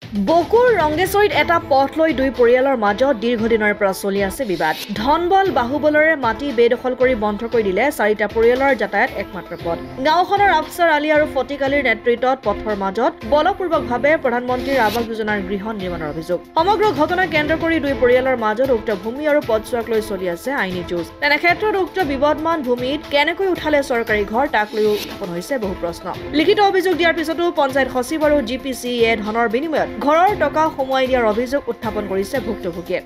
বকুৰ ৰংগেশ্বৰীত এটা পথ লৈ দুই পৰিয়ালৰ মাজত দীৰ্ঘদিনৰ পৰা চলি আছে বিবাদ। ধনবল বাহুবলৰে মাটি বেদখল কৰি বন্ধ কৰি দিলে চাৰিটা পৰিয়ালৰ যাতায়াত একমাত্ৰ পথ। গাঁওখনৰ আফছাৰ আলী আৰু ফটিক আলীৰ নেতৃত্বত পথৰ মাজত বলপূৰ্বকভাৱে প্ৰধানমন্ত্ৰীৰ আৱাস যোজনাৰ গৃহ নিৰ্মাণৰ অভিযোগ। সমগ্ৰ ঘটনাক কেন্দ্ৰ কৰি দুই পৰিয়ালৰ মাজত উক্ত ভূমি আৰু পথছোৱাক লৈ চলি আছে আইনী যুঁজ। তেনে ক্ষেত্ৰত উক্ত বিবাদমান ভূমিত কেনেকৈ উঠালে চৰকাৰী ঘৰ তাক লৈ উত্থাপন হৈছে বহু প্ৰশ্ন। লিখিত অভিযোগ দিয়াৰ পিছতো পঞ্চায়ত সচিব আৰু GPCA ধনৰ বিনিময়ত ঘৰৰ টকা সোমোৱাই দিয়াৰ অভিযোগ উত্থাপন কৰিছে ভুক্তভোগীয়ে।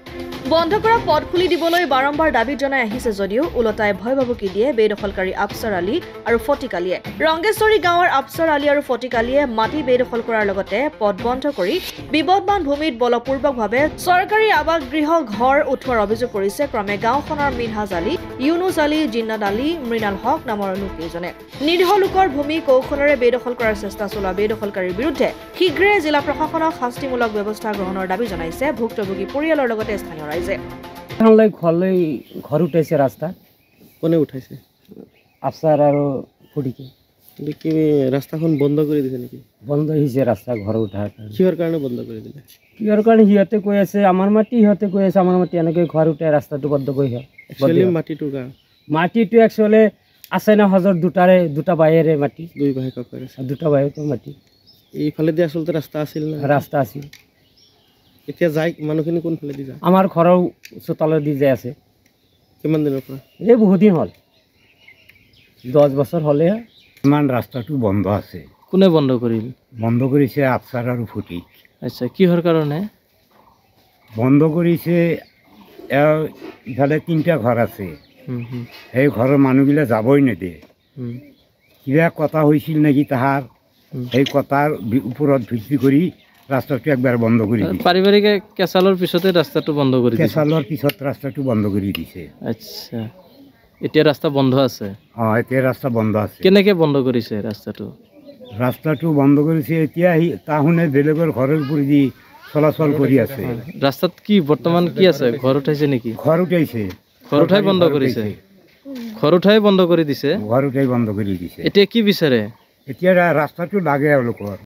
বন্ধ কৰা পথ খুলি দিবলৈ বাৰম্বাৰ দাবী জনাই আহিছে যদিও ওলটাই ভয় ভাবুকি দিয়ে বেদখলকাৰী আফছাৰ আলী আৰু ফটিক আলীয়ে। ৰংগেশ্বৰী গাঁৱৰ আফছাৰ আলী আৰু ফটিক আলীয়ে মাটি বেদখল কৰাৰ লগতে পথ বন্ধ কৰি বিবাদমান ভূমিত বলপূৰ্বকভাৱে চৰকাৰী আৱাস গৃহ ঘৰ উঠোৱাৰ অভিযোগ কৰিছে ক্ৰমে গাঁওখনৰ মিনহাজ আলী, ইউনুছ আলী, জিন্নাত আলী, মৃণাল হক নামৰ লোককেইজনে। নিৰীহ লোকৰ ভূমি কৌশলেৰে বেদখল কৰাৰ চেষ্টা চলোৱা বেদখলকাৰীৰ বিৰুদ্ধে শীঘ্ৰে জিলা প্ৰশাসনক শাস্তিমূলক ব্যৱস্থা গ্ৰহণৰ দাবী জনাইছে ভুক্তভোগী পৰিয়ালৰ লগতে স্থানীয় ৰাইজে। ঘৰ উঠাইছে ৰাস্তা কোনে উঠাইছে? আফছাৰ আৰু ফটিকে। কি ৰাস্তাখন বন্ধ কৰি দিছে নেকি? বন্ধ হৈছে ৰাস্তা ঘৰ উঠাৰ কিহৰ কাৰণে বন্ধ কৰি দিলে? কিহৰ কাৰণে সিহঁতে কৈ আছে আমাৰ মাটি, সিহঁতে কৈ আছে আমাৰ মাটি, এনেকৈ ঘৰ উঠাই ৰাস্তাটো বন্ধ কৰি মাটিটো একচুৱেলি আছে না হজৰ দুটা বায়েৰে মাটি, দুই ভাই ককাই দুটা বায়েতো মাটি। এইফালেদি আচলতে ৰাস্তা আছিল না? ৰাস্তা আছিল। এতিয়া যায় মানুহখিনি কোনফালেদি যায়? আমাৰ ঘৰৰ চোতালৰ দি যাই আছে। কিমান দিনৰ পৰা? এই বহুত দিন হ'ল, 10 বছৰ হ'লে। ইমান ৰাস্তাটো বন্ধ আছে। কোনে বন্ধ কৰিল? বন্ধ কৰিছে আফছাৰ আৰু ফটিক। আচ্ছা, কিহৰ কাৰণে বন্ধ কৰিছে? ইফালে 3টা ঘৰ আছে, সেই ঘৰৰ মানুহগিলা যাবই নিদিয়ে। কিবা কথা হৈছিল নেকি তাহাৰ, সেই কথাৰ ওপৰত ভিত্তি কৰি ৰাস্তাটো একবাৰ বন্ধ কৰি দিছে। পাৰিবাৰিক কেঁচালৰ পিছতে ৰাস্তাটো বন্ধ কৰি দিছে। কেঁচালৰ পিছত ৰাস্তাটো বন্ধ কৰি দিছে। আচ্ছা, এতিয়া ৰাস্তা বন্ধ আছে? এতিয়া ৰাস্তা বন্ধ আছে। কেনেকৈ বন্ধ কৰিছে ৰাস্তাটো? ৰাস্তাটো বন্ধ কৰিছে এতিয়া তাহোনে বেলেগৰ ঘৰৰ ওপৰেদি চলাচল কৰি আছে। ৰাস্তাত কি বৰ্তমান কি আছে? ঘৰ উঠাইছে নেকি? ঘৰ উঠাইছে। ঘৰ উঠাই বন্ধ কৰিছে? ঘৰ উঠাই বন্ধ কৰি দিছে? ঘৰ উঠাই বন্ধ কৰি দিছে। এতিয়া কি বিচাৰে? এতিয়া ৰাস্তাটো লাগে এওঁলোকৰ।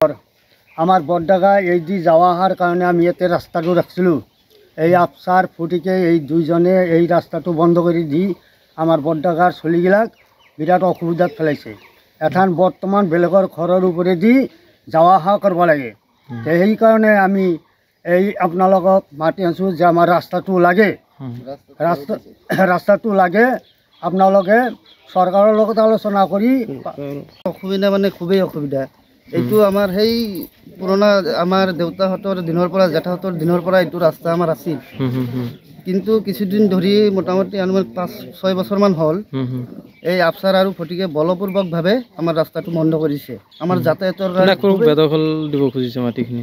আমাৰ বৰডাগা এই দি যাওয়া অহাৰ কাৰণে আমি ইয়াতে ৰাস্তাটো ৰাখিছিলোঁ। এই আফছাৰ ফটিকে এই দুইজনে এই ৰাস্তাটো বন্ধ কৰি দি আমাৰ বৰডাগাৰ চলিগিলাক বিৰাট অসুবিধাত পেলাইছে। এখন বৰ্তমান বেলেগৰ ঘৰৰ ওপৰেদি যাওয়া অহা কৰিব লাগে। সেইকাৰণে আমি এই আপোনালোকক মাতি আছোঁ যে আমাৰ ৰাস্তাটো লাগে, ৰাস্তাটো লাগে। আপোনালোকে চৰকাৰৰ লগত আলোচনা কৰি। অসুবিধা মানে খুবেই অসুবিধা। এইটো আমাৰ সেই পুৰণা আমাৰ দেউতাহঁতৰ দিনৰ পৰা জেঠাহঁতৰ দিনৰ পৰা এইটো ৰাস্তা আমাৰ আছিল, কিন্তু কিছুদিন ধৰি মোটামুটি 5-6 বছৰমান হ'ল এই আফছাৰ আৰু ফটিকে বলপূৰ্বকভাৱে আমাৰ ৰাস্তাটো বন্ধ কৰিছে। আমাৰ যাতায়াতৰ বেদখল দিব খুজিছে মাটিখিনি।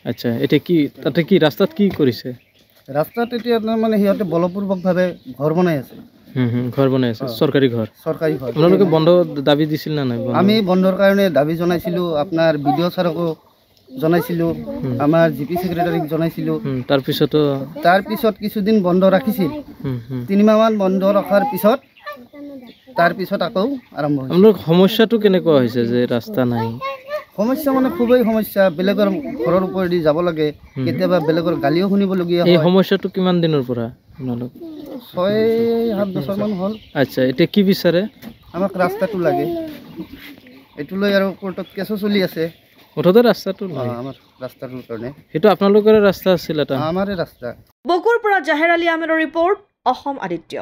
আচ্ছা, এতিয়া কি তাতে কি ৰাস্তাত কি কৰিছে? ৰাস্তাত এতিয়া মানে সিহঁতে বলপূৰ্বকভাৱে ঘৰ বনাই আছে। ঘৰ বনাই আছে? চৰকাৰী ঘৰ? চৰকাৰী ঘৰ। আপোনালোকে বন্ধ দাবী দিছিল না নাই? আমি বন্ধৰ কাৰণে দাবী জনাইছিলোঁ, আপোনাৰ BDO ছাৰকো জনাইছিলোঁ, আমাৰ GP ছেক্ৰেটাৰীক জনাইছিলোঁ। তাৰপিছত কিছুদিন বন্ধ ৰাখিছিল, 3 মাহমান বন্ধ ৰখাৰ পিছত তাৰপিছত আকৌ আৰম্ভ হৈছে। আপোনালোকৰ সমস্যাটো কেনেকুৱা হৈছে যে ৰাস্তা নাই? সমস্যা মানে খুবেই সমস্যা। বেলেগৰ ঘৰৰ ওপৰেদি যাব লাগে, কেতিয়াবা বেলেগৰ গালিও শুনিবলগীয়া হয়। এই সমস্যাটো কিমান দিনৰ পৰা আপোনালোক? 6-7 বছৰমান হ'ল। আচ্ছা, এতিয়া কি বিচাৰে? আমাক ৰাস্তাটো লাগে। এইটো লৈ আৰু কোৰ্টত কেছো চলি আছে। মুঠতে ৰাস্তাটো আমাৰ ৰাস্তাটোৰ কাৰণে। সেইটো আপোনালোকৰে ৰাস্তা আছিল? এটা আমাৰে ৰাস্তা। বকুৰ পৰা জাহেৰ আলী আহমেদৰ ৰিপৰ্ট, অসম আদিত্য।